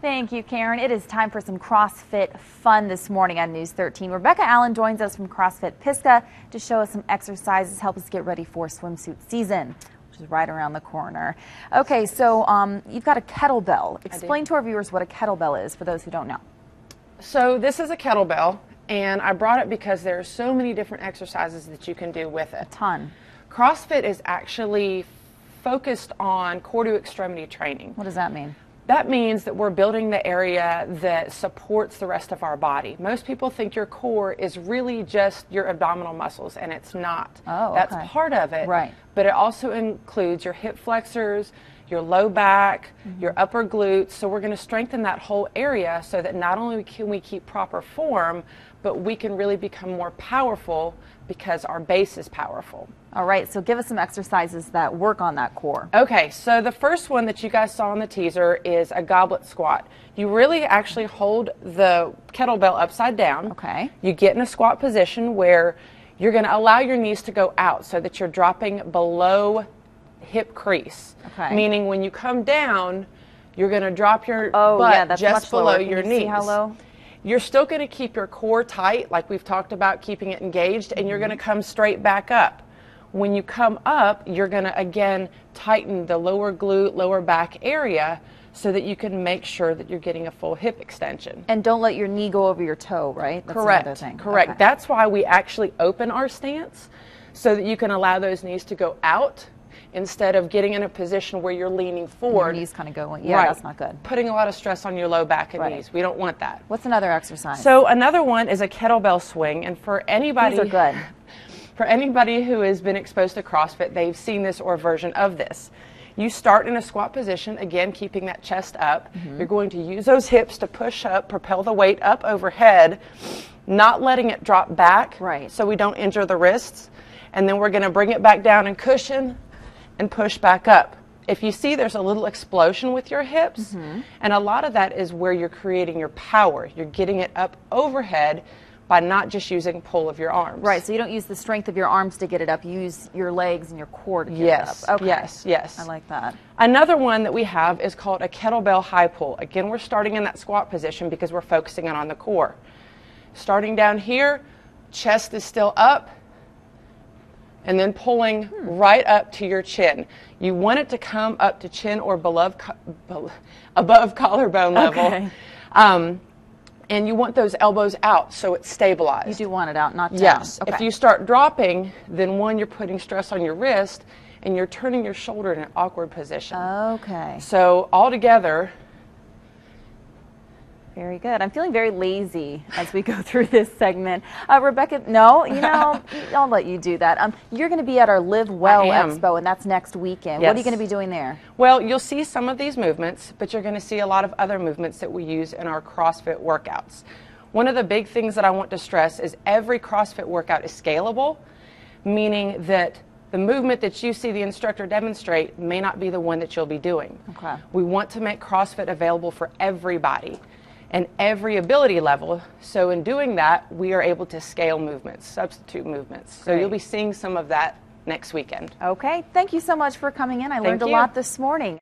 Thank you, Karen. It is time for some CrossFit fun this morning on News 13. Rebecca Allen joins us from CrossFit Pisgah to show us some exercises, help us get ready for swimsuit season, which is right around the corner. Okay, so you've got a kettlebell. Explain to our viewers what a kettlebell is for those who don't know. So this is a kettlebell, and I brought it because there are so many different exercises that you can do with it. A ton. CrossFit is actually focused on core to extremity training. What does that mean? That means that we're building the area that supports the rest of our body. Most people think your core is really just your abdominal muscles, and it's not. Oh, That's okay. part of it, Right. But it also includes your hip flexors, your low back, your upper glutes. So we're going to strengthen that whole area so that not only can we keep proper form, but we can really become more powerful because our base is powerful. All right, so give us some exercises that work on that core. Okay, so the first one that you guys saw in the teaser is a goblet squat. You really actually hold the kettlebell upside down. Okay. You get in a squat position where you're going to allow your knees to go out so that you're dropping below hip crease. Okay. Meaning when you come down, you're going to drop your butt that's just much below lower. your Can you knees. see how low? You're still going to keep your core tight, like we've talked about, keeping it engaged, and you're going to come straight back up. When you come up, you're going to, again, tighten the lower glute, lower back area so that you can make sure that you're getting a full hip extension. And don't let your knee go over your toe, right? That's Correct. another thing. Correct. Okay. That's why we actually open our stance so that you can allow those knees to go out instead of getting in a position where you're leaning forward. Your knees kind of going, yeah, Right. that's not good. Putting a lot of stress on your low back and Right. knees. We don't want that. What's another exercise? So another one is a kettlebell swing, and for anybody, These are good. For anybody who has been exposed to CrossFit, they've seen this or a version of this. You start in a squat position, again, keeping that chest up. You're going to use those hips to push up, propel the weight up overhead, not letting it drop back, Right. so we don't injure the wrists. And then we're going to bring it back down and cushion and push back up. If you see, there's a little explosion with your hips, and a lot of that is where you're creating your power. You're getting it up overhead by not just using pull of your arms. Right, so you don't use the strength of your arms to get it up. You use your legs and your core to get Yes, it up. Okay. yes, yes. I like that. Another one that we have is called a kettlebell high pull. Again, we're starting in that squat position because we're focusing on the core. Starting down here, chest is still up, and then pulling right up to your chin. You want it to come up to chin or above collarbone level. Okay. And you want those elbows out so it's stabilized. You do want it out, not down. Yes. Okay. If you start dropping, then one, you're putting stress on your wrist, and you're turning your shoulder in an awkward position. Okay. So all together, Very good. I'm feeling very lazy as we go through this segment. Rebecca, no, you know, I'll let you do that. You're going to be at our LiveWell Expo, and that's next weekend. What are you Yes. going to be doing there? well, you'll see some of these movements, but you're going to see a lot of other movements that we use in our CrossFit workouts. One of the big things that I want to stress is every CrossFit workout is scalable, meaning that the movement that you see the instructor demonstrate may not be the one that you'll be doing. Okay. We want to make CrossFit available for everybody and every ability level. So in doing that, we are able to scale movements, substitute movements. So Great. you'll be seeing some of that next weekend. Okay. Thank you so much for coming in. I learned a you. lot this morning.